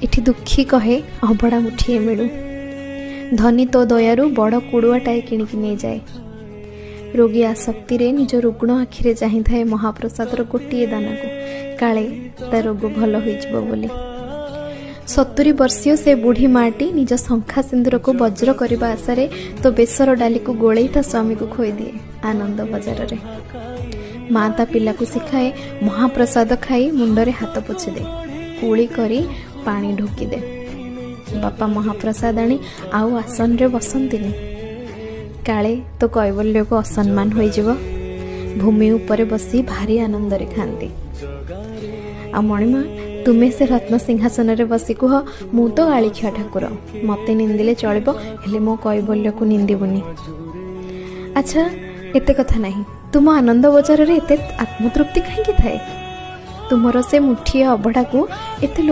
एठी दुखी कहे अबड़ा मुठिए मिलू, धनी तो दयारू बड़ कुड़ुआटाए किणिकी नहीं जाए। रोगी आसक्ति रे निज रुग्ण आखिरे चाही थाए महाप्रसादर गोटे दाना को काले ता रोग भल हो बोली। 70 वर्षीय से बुढ़ी माटी निज शंखा सिंदूर को वज्र करने आशारे तो बेसर डाली को गोले ता स्वामी को खोई दिए आनंद बजार रे। माँ ता पिला को शिखाए महाप्रसाद खाई मुंडरे हाथ पोछि दे, कुली करी पानी ढोकी दे। बापा महाप्रसाद आनी आउ आसन रे बसंतिनी, काले तो कैवल्य को असम्मान हो जीव। भूमि उपरे बसी भारी आनंद रे खांती। आ मणिमा तुमे से रत्न सिंहासन रे बसी कुह मु तो आलिख्या ठाकुर, मते निंदिले चलिबो हेले मो कैवल्य को निंदिबुनी। अच्छा एते कथा नहीं, तुम आनंद बजार रे एते आत्मतृप्ति कहीं थाए? तुमर से मुठिए अबड़ा को एते